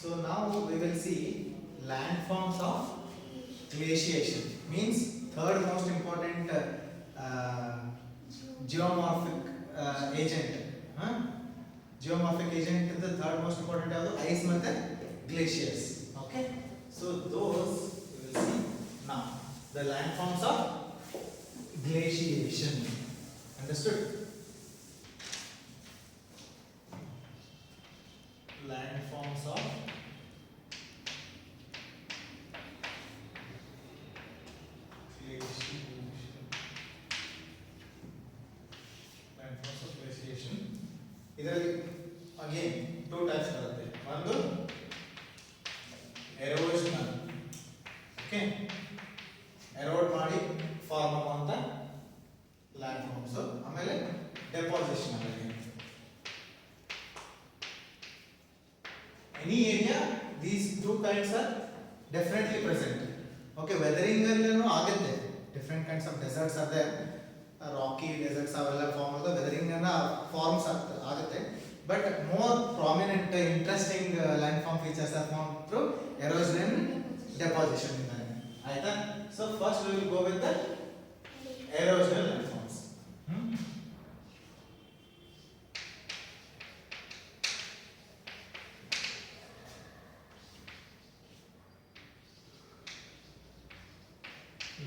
So now we will see landforms of glaciation. Means third most important geomorphic agent. Geomorphic agent is the third most important of the ice method glaciers. Okay. So those we will see now. The landforms of glaciation. Understood? Landforms of glaciation. Landforms of glaciation. ಇದರಲ್ಲಿ again two types ಬರುತ್ತೆ. ಒಂದು erosional. Okay. Erode ಮಾಡಿ form ಆಗುವಂತ ಲ್ಯಾಂಡ್ಫಾರ್ಮ್ಸ್. ಆಮೇಲೆ ಡೆಪಾಸಿಷನಲ್. Any area, these two kinds are definitely present. Okay, weathering allೂ ಆಗುತ್ತೆ. Different kinds of deserts are there. Rocky deserts ಅವೆಲ್ಲ form ಆಗೋದು weathering ಅನ್ನ ಫಾರ್ಮ್ಸ್ ಆಗುತ್ತೆ. But more prominent, interesting landform features are formed through erosion and deposition. ಆಯ್ತಾ? So first we will go with the erosional landforms.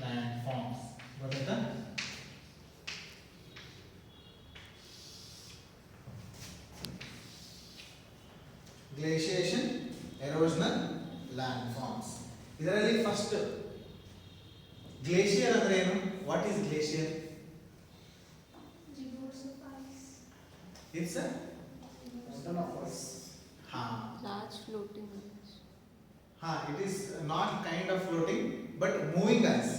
Landforms. ಗೊತ್ತಾಯ್ತಾ? Glaciation, erosional landforms. ಇದರಲ್ಲಿ first glacier ಅಂದ್ರೆ ಏನು? What is glacier? It's a mountain of ice. Large floating ice. It is not kind of floating but moving ice.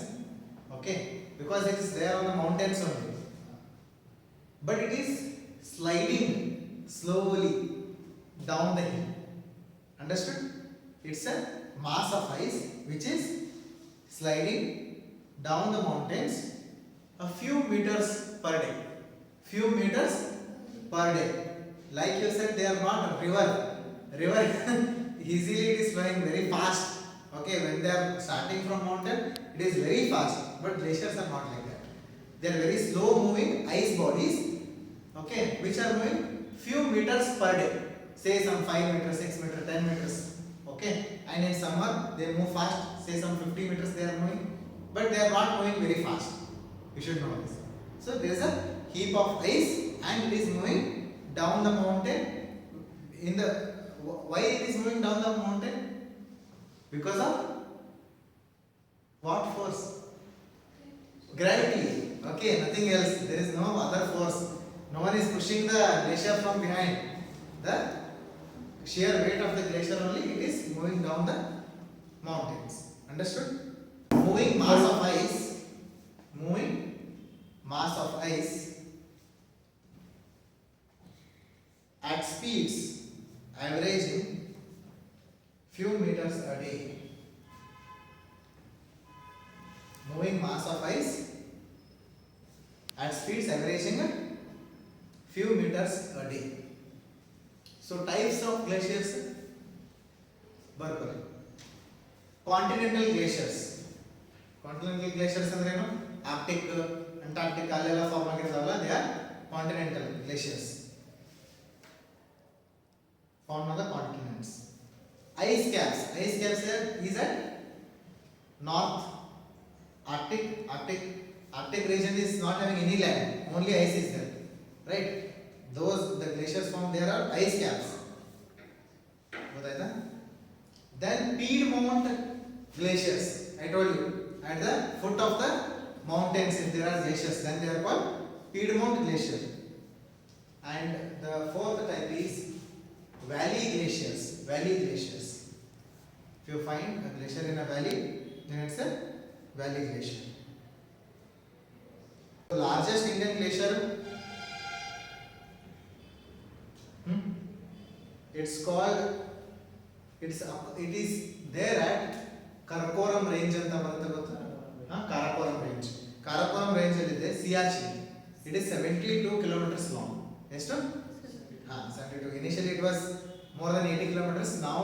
Okay, because it is there on the mountains only. But it is sliding slowly down the hill. Understood? It's a mass of ice which is sliding down the mountains a few meters per day. Few meters per day. Like you said, they are not a river. River easily it is flowing very fast. Okay, when they are starting from mountain, it is very fast. But glaciers are not like that. They are very slow moving ice bodies. Okay, which are moving few meters per day. Say some 5 meters, 6 meters, 10 meters. Okay, and in summer they move fast. Say some 50 meters they are moving, but they are not moving very fast. You should know this. So there is a heap of ice and it is moving down the mountain. In the why it is moving down the mountain? Because of what force? Gravity. Okay, nothing else. There is no other force. No one is pushing the glacier from behind. The sheer weight of the glacier only, it is moving down the mountains. Understood? Moving mass of ice at speeds averaging few meters a day. Moving mass of ice at speeds averaging few meters a day. So types of glaciers ಬರ್ಕೊಳ್ಳಿ. Continental glaciers. Continental glaciers ಅಂದ್ರೆ ಏನು? Arctic, Antarctic ಅಲ್ಲೆಲ್ಲ form ಆಗಿರ್ತಾವಲ್ಲ, they are continental glaciers. Formed on the continents. Ice caps is at North Arctic. Arctic region is not having any land, only ice is there, right? The glaciers formed there are ice caps. Then Piedmont glaciers. I told you, at the foot of the mountains if there are glaciers, then they are called Piedmont glacier. And the fourth type is valley glaciers. If you find a glacier in a valley, then it's a valley glacier. The largest Indian glacier, it's called, it is there at Karakoram range anta barata gotta. Karakoram range alli ide Siachen. It is 72 kilometers long. Estu? 72. Initially it was more than 80 kilometers. Now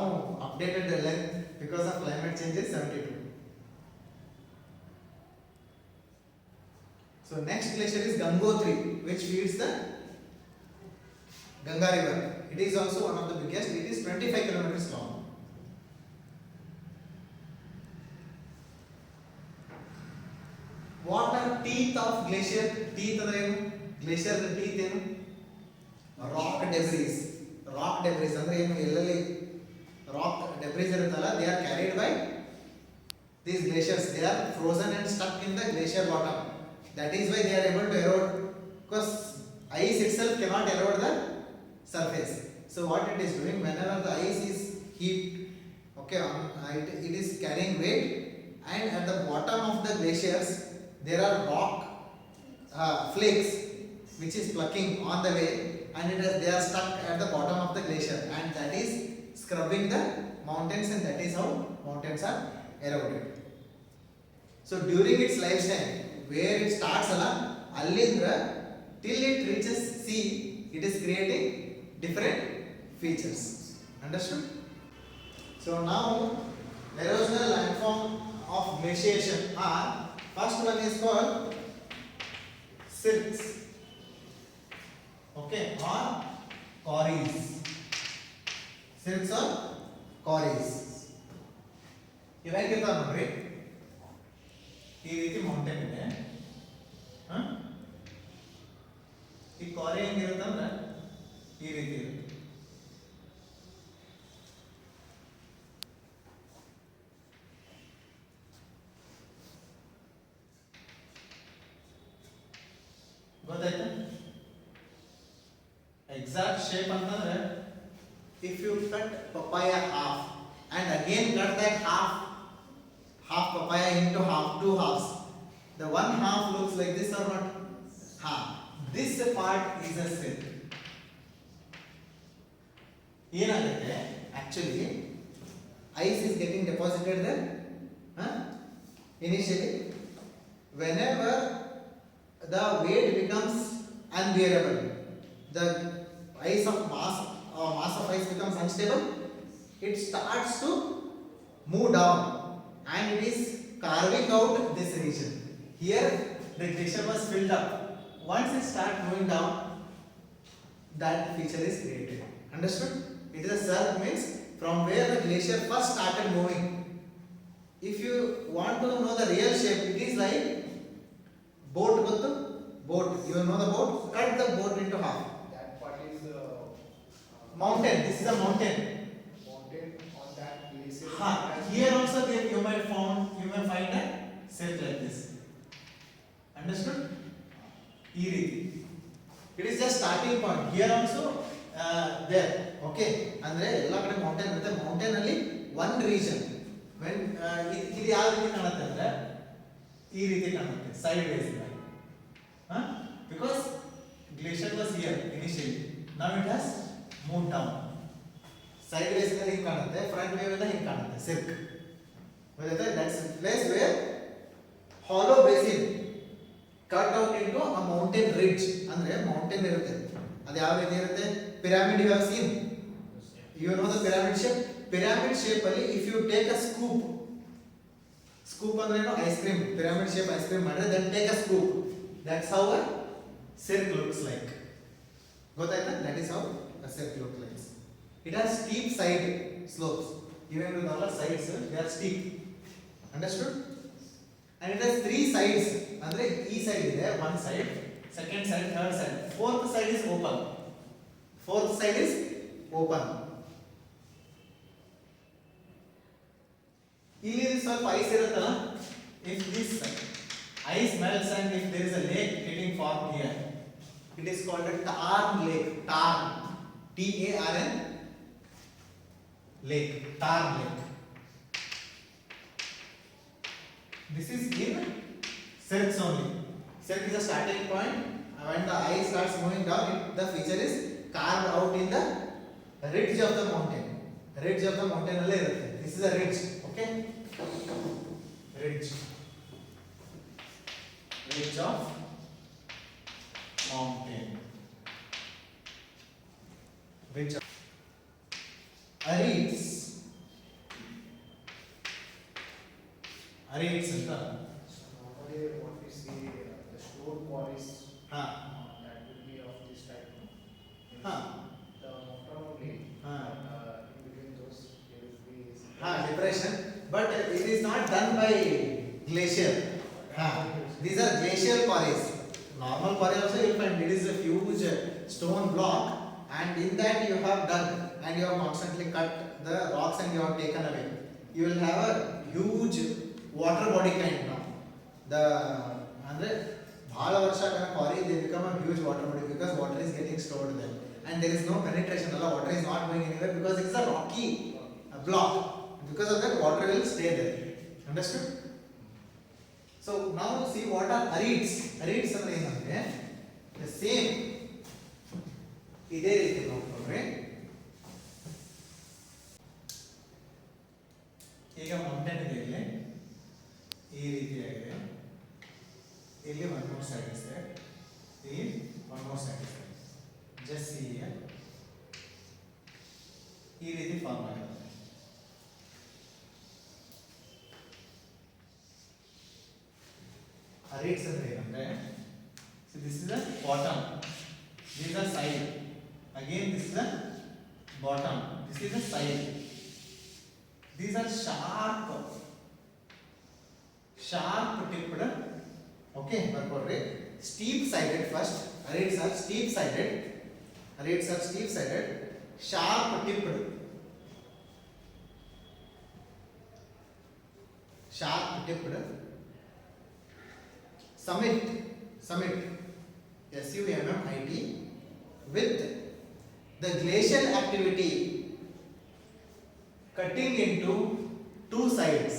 updated the length because of climate change is 72. So next glacier is Gangotri, which feeds the Ganga river. It is also one of the biggest. It is 25 kilometers long. What are teeth of glacier? Teeth ಅಂದ್ರೆ ಏನು? Glacier teeth ಏನು? Rock debris. Rock debris ಅಂದ್ರೆ ಏನು? ಎಲ್ಲೆಲ್ಲಿ rock debris ಇರುತ್ತಲ್ಲ, they are carried by these glaciers. They are frozen and stuck in the glacier bottom. That is why they are able to erode, because ice itself cannot erode the surface. So what it is doing, whenever the ice is heaped, okay, it is carrying weight, and at the bottom of the glaciers there are rock flakes which is plucking on the way, and they are stuck at the bottom of the glacier, and that is scrubbing the mountains, and that is how mountains are eroded. So during its lifetime, where it starts allindra till it reaches sea, it is creating different features. Understood? So now erosional landform of glaciation are, first one is called silts, okay, or corries. Silts or corries. ಇವು ಹೇಗಿರ್ತಾವ ನೋಡ್ರಿ, ಈ ರೀತಿ mountain ಇದೆ. ಈ ಕಾರಿ ಹೆಂಗಿರುತ್ತಂದ್ರೆ ಈ ರೀತಿ ಇರುತ್ತೆ. ಗೊತ್ತಾಯ್ತಾ? ಎಕ್ಸಾಕ್ಟ್ ಶೇಪ್ ಅಂತಂದ್ರೆ, if you cut papaya half and again cut that half papaya into two halves, the one half looks like this or not? This part is a silk. ಏನಾಗುತ್ತೆ, actually ice is getting deposited there. Initially, whenever the weight becomes unbearable, the ice of mass of ice becomes unstable, it starts to move down, and it is carving out this region. Here the glacier was filled up. Once it starts moving down, that feature is created. Understood? It is a cirque, means from where the glacier first started moving. If you want to know the real shape, it is like boat. Boat. You know the boat? Cut the boat into half. That part is Mountain. This is a mountain. mountain on that glacier. Here also there you may find a shape like this. Understood? ಈ ರೀತಿ. It is just starting point. Here also there. Okay. ಅಂದ್ರೆ ಎಲ್ಲ ಕಡೆ mountain ಇರುತ್ತೆ. Mountain ಅಲ್ಲಿ one region. When ಇದು ಯಾವ ರೀತಿ ಕಾಣುತ್ತೆ ಅಂದ್ರೆ ಈ ರೀತಿ ಕಾಣುತ್ತೆ, sideways. Because glacier was here initially. Now it has moved down. Side ways ಇಂದ ಹಿಂಗೆ ಕಾಣುತ್ತೆ, ಫ್ರಂಟ್ ವೇವ್ ಇಂದ ಹಿಂಗೆ ಕಾಣುತ್ತೆ, ಸಿಲ್ಕ್. ಗೊತ್ತಾಯ್ತಾ? That's the place where hollow basin cut out into a mountain ridge. ಅಂದ್ರೆ ಮೌಂಟೇನ್ ಇರುತ್ತೆ, ಅದು ಯಾವ ರೀತಿ ಇರುತ್ತೆ? Pyramid. You have seen? You know the pyramid shape? Pyramid shape ಅಲ್ಲಿ if you take a scoop ಅಂದ್ರೆ ಏನು? Ice cream. Pyramid shape ice cream ಮಾಡಿದ್ರೆ then take a scoop. That's how a silk looks like. ಗೊತ್ತಾಯ್ತಾ? That is how a silk looks like. It has steep side slopes. Even with all the sides, they are steep. Understood? And it has three sides. ಅಂದ್ರೆ ಈ side ಇದೆ, one side, second side, third side. Fourth side is open. Fourth side is open. ಇಲ್ಲಿ ಸ್ವಲ್ಪ ice ಇರುತ್ತಲ್ಲ, if this ice melts and if there is a lake getting formed here, it is called a Tarn lake. Tarn, Tarn lake. Tarn lake. This is in cirques only. Cirque is the starting point. When the ice starts moving down, the feature is carved out in the ridge of the mountain. Ridge of the mountain alle irutte. This is a ridge. Okay, ridge of mountain. Ridge of Arids. Arids ಅಂತ. So normally what we see, the stone quarries, ಹಾ that will be of this type. ಹಾ The mountain only, ಹಾ in between those there will be. ಹಾ depression, but it is not done by glacier. ಹಾ these are glacial quarries. Normal quarry also you will find it is a huge stone block, and in that you have dug and you have constantly cut the rocks and you have taken away. You will have a huge water body kind now. The andre ಬಹಳ ವರ್ಷ quarry they become a huge water body because water is getting stored there and there is no penetration. Allah, water is not going anywhere because it is a rocky block. Because of that water will stay there. Understood? So now see what are arids. Arids ಅಂದ್ರೆ ಏನಂದ್ರೆ the same ಇದೇ ರೀತಿ ನೋಡ್ಕೊಂಡ್ರೆ ಈಗ mountain ಇದೆ ಇಲ್ಲಿ ಈ ರೀತಿಯಾಗಿದೆ. ಇಲ್ಲಿ ಒನ್ ಮೋರ್ ಸೈಡ್ ಇದೆ, ಇಲ್ಲಿ ಒನ್ ಮೋರ್ ಸೈಡ್ ಇದೆ. ಜಸ್ಟ್ ಸಿ ಈ ರೀತಿ ಫಾರ್ಮ್ ಆಗುತ್ತೆ. Arids ಅಂದ್ರೆ ಏನಂದ್ರೆ so this is the bottom, this is the side, again this is the bottom, this is the side. These are sharp tipped, okay, ಬರ್ಕೊಡ್ರಿ. Steep sided first. Arids are steep sided, sharp tipped, summit, SUMMIT, with the glacial activity cutting into two sides.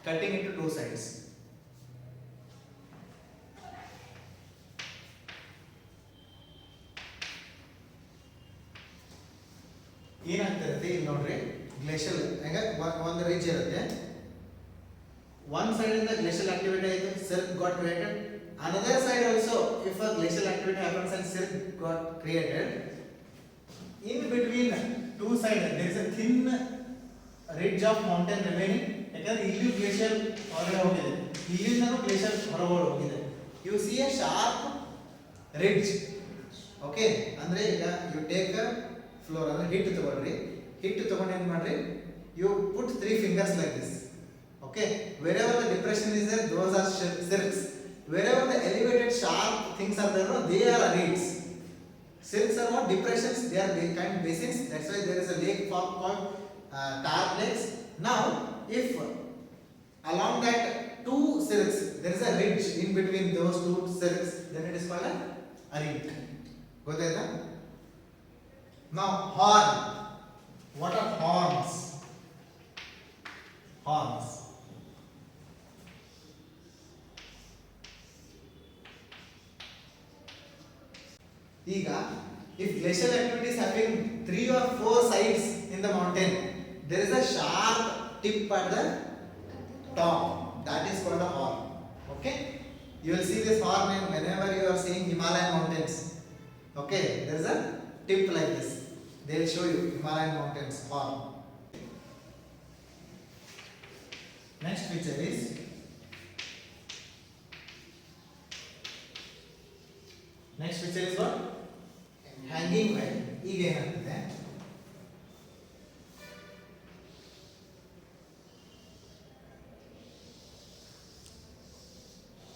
Cutting into two sides. ಏನಾಗ್ತಿರುತ್ತೆ ಇಲ್ಲಿ ನೋಡ್ರಿ, glacial ಹೆಂಗ ಒಂದು reach ಇರುತ್ತೆ. One side ಇಂದ glacial activity ಆಯಿತು, cirque got created. Another side also if a glacial activity happens and cirque got created, in between two side there is a thin ridge of mountain remaining. ಯಾಕಂದ್ರೆ ಇಲ್ಲಿ glacial ಹೊರಗಡೆ ಹೋಗಿದೆ, ಇಲ್ಲಿಂದನೂ glacial ಹೊರಗಡೆ ಹೋಗಿದೆ. You see a sharp ridge. Okay, ಅಂದ್ರೆ ಈಗ you take a floor ಅಂದ್ರೆ ಹಿಟ್ ತಗೊಳ್ರಿ, ಹಿಟ್ ತಗೊಂಡು ಏನು ಮಾಡ್ರಿ, you put 3 fingers like this. Okay, wherever the depression is there, those are cirques. Wherever the elevated sharp things are there, no, they are arids. Cirques are what? Depressions. They are kind of basins. That's why there is a lake called Tarp lakes. Now if along that two cirques there is a ridge in between those two cirques, then it is called a arid. Gotaita? Now horn. What are horns? Horns. ಈಗ if glacial activity is having 3 or 4 sides in the mountain, there is a sharp tip at the top, that is called a horn. Okay, you will see this horn whenever you are seeing Himalayan mountains. Okay, there is a tip like this, they will show you Himalayan mountains horn. Next picture is what? Hanging well. ಈಗ ಏನಾಗ್ತದೆ,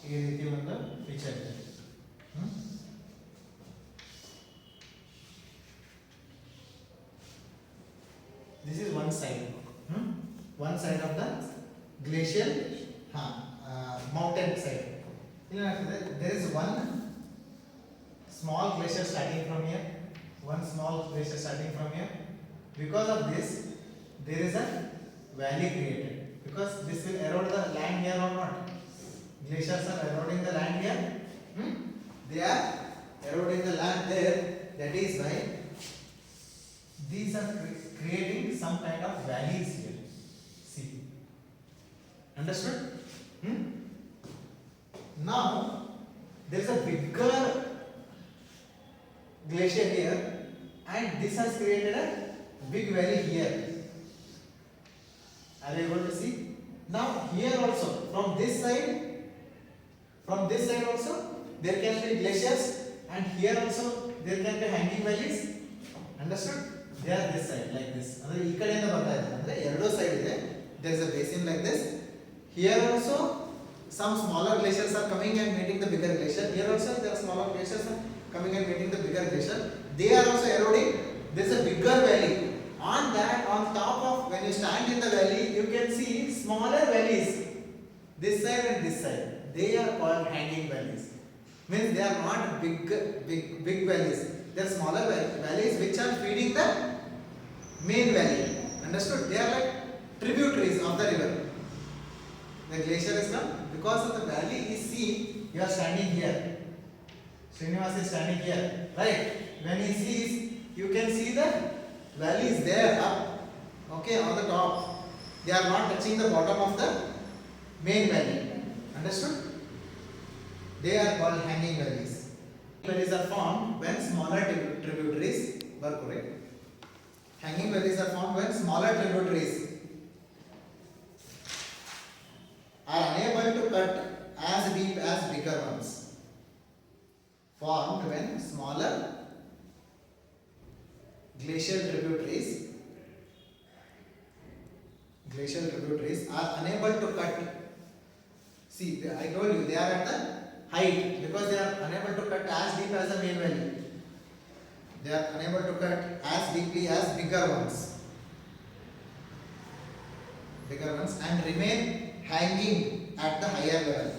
ಈ ರೀತಿ ಒಂದು picture ಇದೆ. This is one side. One side of the glacial mountain side. There is one small glacier starting from here, one small glacier starting from here. Because of this, there is a valley created. Because this will erode the land here or not? Glaciers are eroding the land here. They are eroding the land there. That is why these are creating some kind of valleys here. See, understood? Now there is a bigger glacier here, and this has created a big valley here. Are you able to see? Now here also, from this side also, there can be glaciers, and here also there can be hanging valleys. Understood? They are this side like this. ಅಂದ್ರೆ ಈ ಕಡೆಯಿಂದ ಬರ್ತಾ ಇದೆ. ಅಂದ್ರೆ ಎರಡು side ಇದೆ. There is a basin like this. Here also some smaller glaciers are coming and meeting the bigger glacier. Here also there are smaller glaciers are coming and meeting the bigger glacier. They are also eroding. There is a bigger valley. On that, on top of, when you stand in the valley, you can see smaller valleys. This side and this side. They are called hanging valleys. Means they are not big valleys. They are smaller valleys which are feeding the main valley. Understood? They are like tributaries of the river. The glacier is come because of the valley is seen. You are standing here. Srinivas is standing here, right? When he sees, you can see the valley is there up, okay, on the top. They are not touching the bottom of the main valley. Understood? They are called hanging valleys. Valleys are formed when smaller tributaries were correct. Hanging valleys are formed when smaller tributaries are unable to cut as deep as bigger ones. Formed when smaller glacial tributaries are unable to cut. See, I told you they are at the height because they are unable to cut as deep as the main valley. They are unable to cut as deeply as bigger ones and remain hanging at the higher level.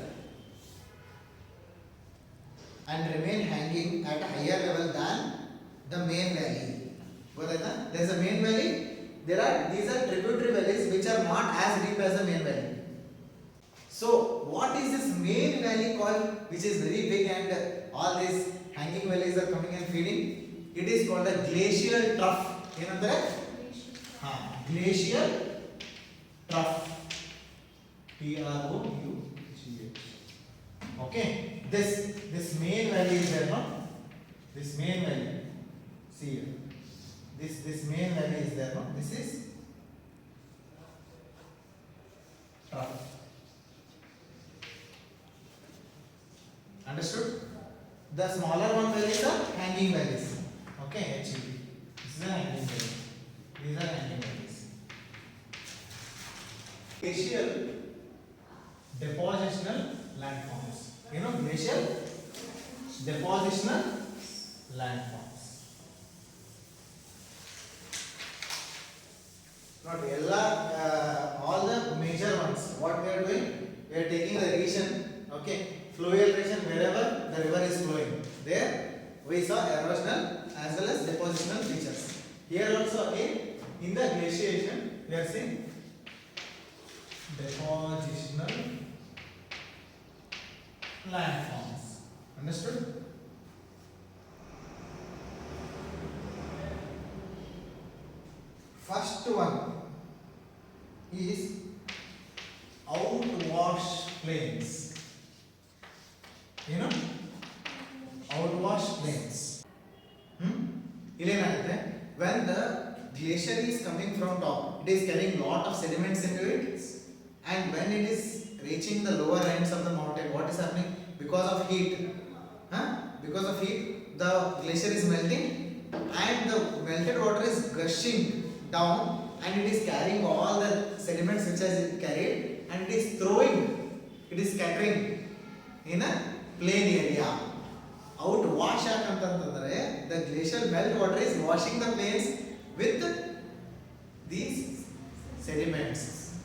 Than the main valley. There is a main valley. These are tributary valleys which are not as deep as the main valley. So, what is this main valley called, which is very big and all these hanging valleys are coming and feeding? It is called a glacial trough. Glacial trough. T-R-O-U-G-H. Okay. This main valley is there, no? This main valley. See here. This main valley is there, no? This is trough. Understood? The smaller one valleys are hanging valleys. Okay, actually. This is a hanging valley. These are hanging valleys. Glacial depositional landforms. You know, glacial depositional landforms. Not all the major ones. What we are doing? We are taking the region. Okay. Fluvial region, wherever the river is flowing, there we saw erosional as well as depositional features. Here also again in the glaciation we are seeing depositional landforms. Understood? First one is outwash plains. You know, outwash plains. When the glacier is coming from top, it is carrying lot of sediments into it, and when it is reaching the lower ends of the mountain, what is happening? Because of heat, the glacier is melting, and the melted water is gushing down, and it is carrying all the sediments which has it carried, and it is scattering in a plain area. Outwash antantandre, the glacial melt water is washing the plains with these sediments.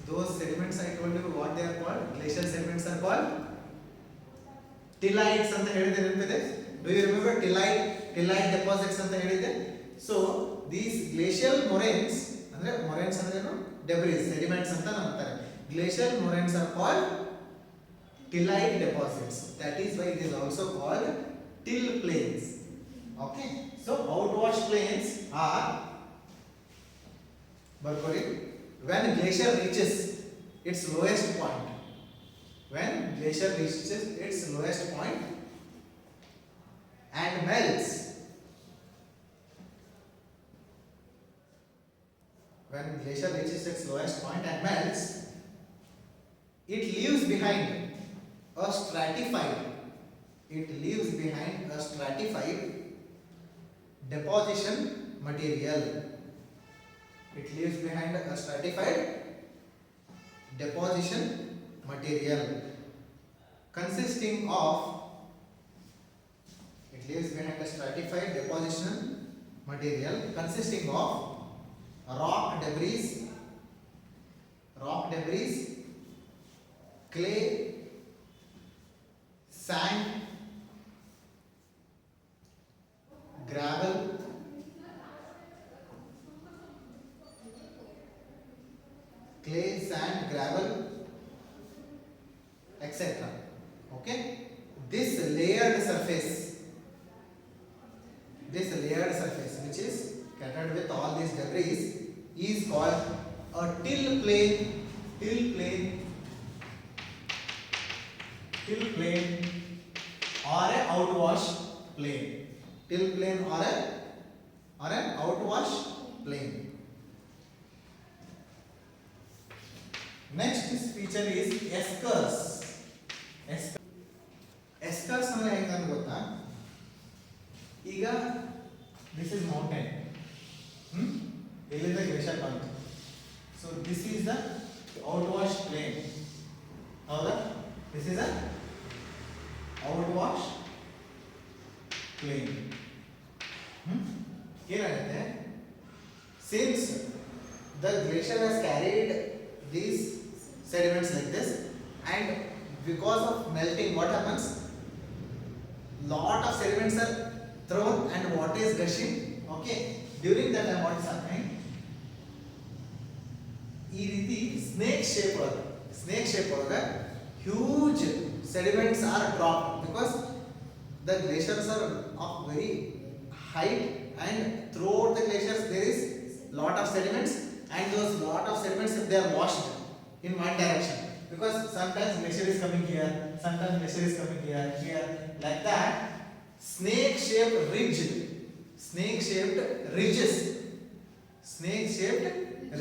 Those sediments I told you what they are called. Glacial sediments are called tillites anta helide nenpide. Do you remember tillite deposits anta helide? So these glacial moraines ಅಂದ್ರೆ debris sediments anta namtare. Glacial moraines are called tillite deposits. That is why it is also called till plains. Okay. So outwash plains are when glacier reaches its lowest point. and melts. When glacier reaches its lowest point and melts, it leaves behind a stratified. It leaves behind a stratified deposition material. It leaves behind a stratified deposition material consisting of. It leaves behind a stratified deposition material consisting of rock debris, clay, sand, gravel, etc. Okay, this layered surface which is covered with all these debris is called a till plane or a outwash plane. Till plane or an outwash plane. Next feature is eskers. Eskers ಅಂದ್ರೆ ಹೆಂಗಂತ ಗೊತ್ತಾ? ಈಗ this is mountain. ಇಲ್ಲಿಂದ glacier ಬಂತು. So this is the outwash plain. ಹೌದಾ? This is a outwash plain. ಏನಾಗುತ್ತೆ? Since the glacier has carried these sediments like this, and because of melting, what happens? Lot of sediments are thrown and water is gushing. Okay, during that time what is happening? ಈ ರೀತಿ snake shape ಒಳಗೆ huge sediments are dropped because the glaciers are of very height, and throughout the glaciers there is lot of sediments, and those lot of sediments, if they are washed in one direction, because sometimes glacier is coming here, sometimes glacier is coming here, like that. Snake shaped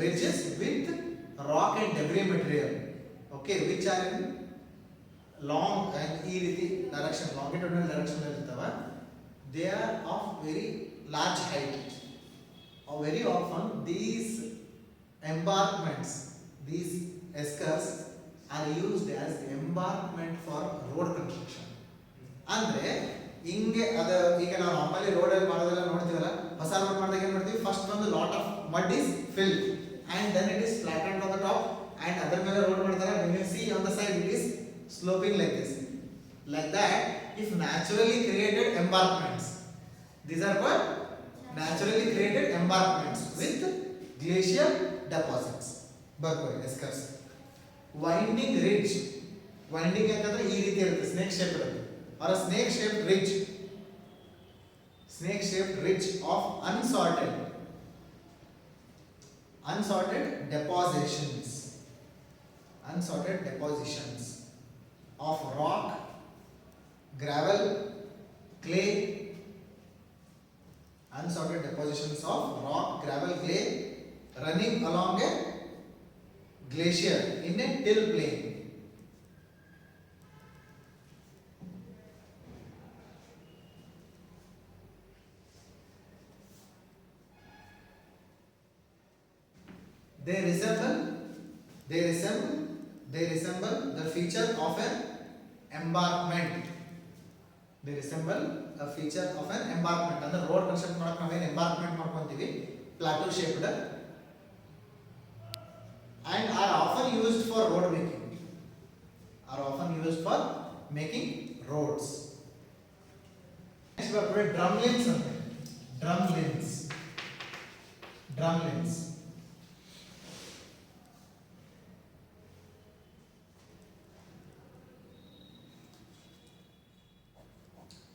ridges with rock and debris material, okay, which are in long and ಈ ರೀತಿ direction, longitudinal direction ಇರ್ತಾವ. They are of very large height. Very often these embankments, these eskers are used as embankment for road construction. ಅಂದ್ರೆ ಹಿಂಗೆ ಅದು ಈಗ ನಾವು normally road ಅಲ್ಲಿ ಮಾಡೋದೆಲ್ಲ ನೋಡ್ತೀವಲ್ಲ, ಹೊಸ ರೋಡ್ ಮಾಡಿದಾಗ ಏನು ಮಾಡ್ತೀವಿ, ಫಸ್ಟ್ ಒಂದು lot of mud is filled and then it is flattened on the top, and ಅದರ ಮೇಲೆ ರೋಡ್ ಮಾಡ್ತಾರೆ. when you see on the side it is sloping like this, like that. If naturally created embankments, these are called naturally created embankments with glacier deposits. ಬರ್ಕೊಳ್ಳಿ eskers. winding ಅಂತಂದ್ರೆ ಈ ರೀತಿ ಇರುತ್ತೆ, snake shape ಇರುತ್ತೆ, or a snake shaped ridge of unsorted depositions of rock, gravel, clay, running along a glacier in a till plane. They resemble the feature of an embankment. ಅಂದ್ರೆ road construct ಮಾಡಕ್ಕೆ ನಾವೇನು ಎಂಬಾರ್ಕ್ಮೆಂಟ್ ಮಾಡ್ಕೊಂತೀವಿ, plateau shaped, and are often used for making roads. Next we have drumlins.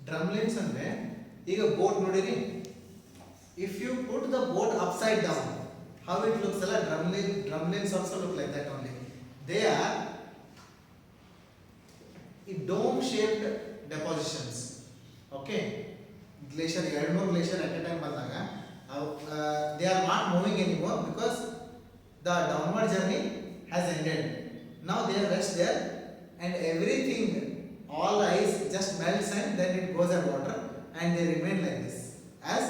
Drumlins ಅಂದ್ರೆ ಈಗ boat ನೋಡಿರಿ, if you put the boat upside down, how it looks, alla drumlins also look like that only. They are dome shaped depositions, okay, glacier 2-3 glacier at a time ಬಂದಾಗ they are not moving anymore because the downward journey has ended. Now they rest there and everything, all the ice just melts and then it goes at water and they remain like this as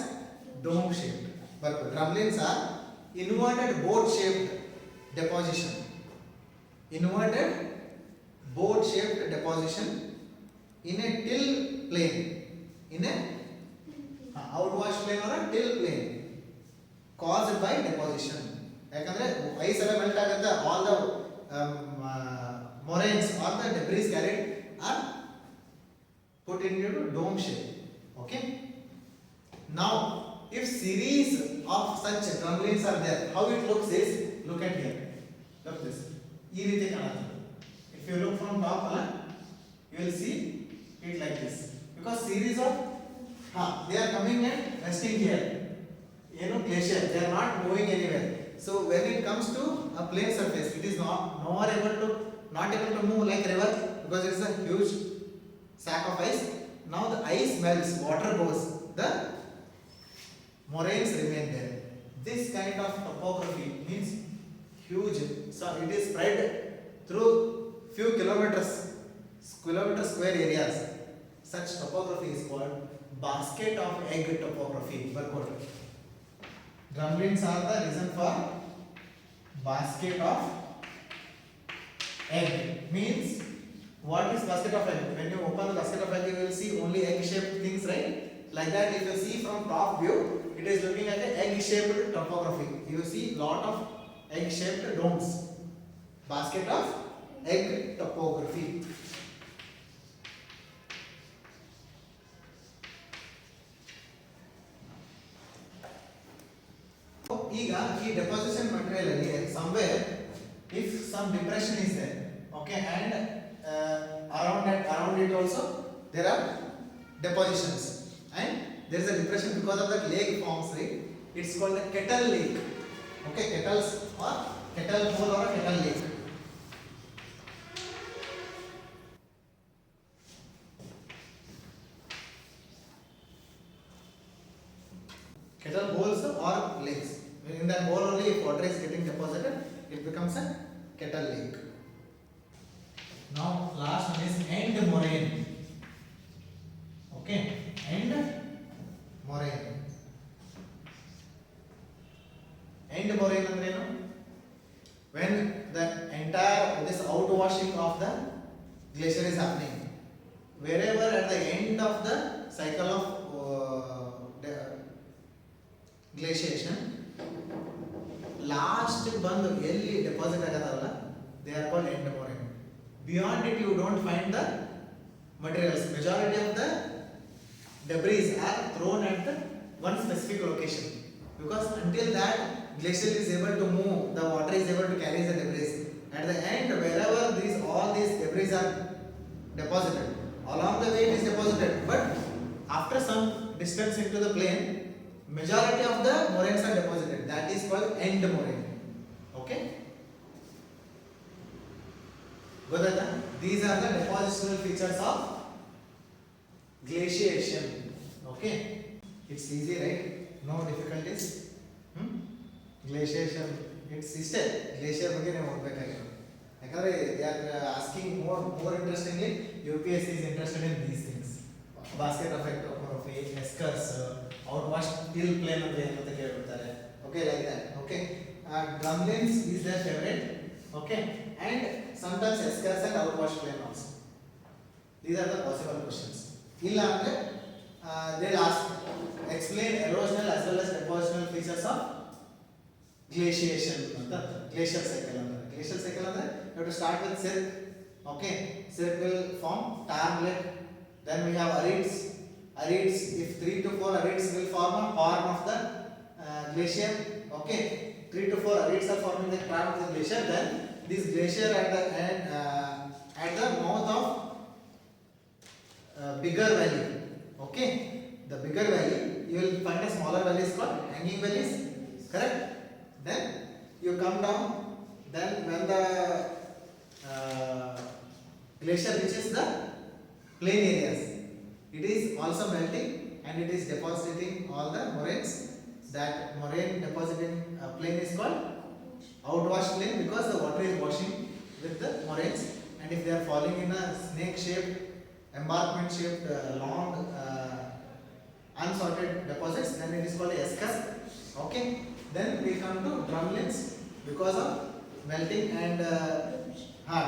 dome shaped. But drumlins are inverted boat shaped deposition. Inverted boat shaped deposition in a till plane. In a outwash plane or a till plane caused by deposition. ಯಾಕಂದ್ರೆ ice ಎಲ್ಲ melt ಆಗುತ್ತೆ, all the moraines or the debris carried are put into dome shape. Okay. Now, if series of such drumlins are there, how it looks is, look at here. Look this. ಈ ರೀತಿ ಕಾಣುತ್ತೆ. If you look from top, you will see it like this. Because series of they are coming and resting here. Glacier. They are not moving anywhere. So when it comes to a plane surface, it is not able to move like river because it is a huge sack of ice. Now the ice melts, water goes, the moraines remain there. This kind of topography means huge. So it is spread through few kilometers square areas. Such topography is called basket of egg topography. Drumlins are the reason for basket of egg. Means what is basket of egg? When you open the basket of egg, you will see only egg shaped things, right? Like that, if you see from top view, it is looking like an egg shaped topography. You see lot of egg shaped domes. Basket of egg topography. ಈಗ ಈ deposition material ಅಲ್ಲಿ somewhere if some depression is there, okay, and around it also there are depositions and there is a depression because of that lake forms, right? It's called a kettle lake. Okay, kettles or kettle hole or a kettle lake. Kettle holes or lakes. In that hole only, if water is getting deposited, it becomes a kettle lake. Now last one is end moraine. Okay, end moraine. End moraine ಅಂದ್ರೆ ಏನು? When the entire this outwashing of the glacier is happening, wherever at the end of the cycle of glaciation, last ಬಂದು ಎಲ್ಲಿ deposit ಆಗತ್ತಲ್ಲ, they are called end moraine. Beyond it you don't find the materials. Majority of the debris are thrown at the one specific location because until that glacier is able to move, the water is able to carry the debris. At the end, wherever all these debris are deposited, along the way it is deposited, but after some distance into the plain, majority of the moraines are deposited. That is called end moraine. Okay. Godata, these are the depositional features of glaciation. Okay. It's easy, right? No difficulties. Glaciation. It's sister. Glacier ಬಗ್ಗೆ ನೀವು ಓದಬೇಕಾಗಿರೋದು. ಯಾಕಂದ್ರೆ they are asking more interestingly, UPSC is interested in these things. Basket of egg topography, eskers, outwash till plane ಅಂತ ಕೇಳ್ಬಿಡ್ತಾರೆ. Okay, like that. Okay. Drumlins is their favorite. Okay. And sometimes eskers and outwash plane also. These are the possible questions. Illa andre they'll ask, explain erosional as well as depositional features of glaciation anta glacial cycle anta. Glacial cycle andre you have to start with cirque. Okay, cirque will form tarnlet. Then we have arids. If 3 to 4 arids will form a horn of the glacier. Okay, 3 to 4 arids are forming the crown of the glacier. Then this glacier at the mouth of bigger valley. Okay, the bigger valley, you will find a smaller valleys called hanging valleys. Correct? Then you come down. Then when the glacier reaches the plain areas, it is also melting and it is depositing all the moraines. That moraine depositing plain is called outwash plain because the water is washing with the moraines, and if they are falling in a snake shaped, embankment shaped, long unsorted deposits, then it is called a escarp. Okay, then we come to drumlins because of melting and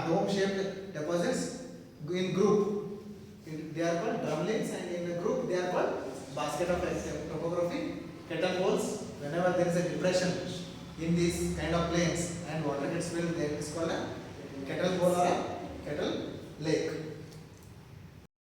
dome shaped deposits in group. They are called drumlins, and in a group they are called basket of topography. Kettle holes, whenever there is a depression in these kind of plains and water gets filled, there is called a kettle hole or a kettle lake.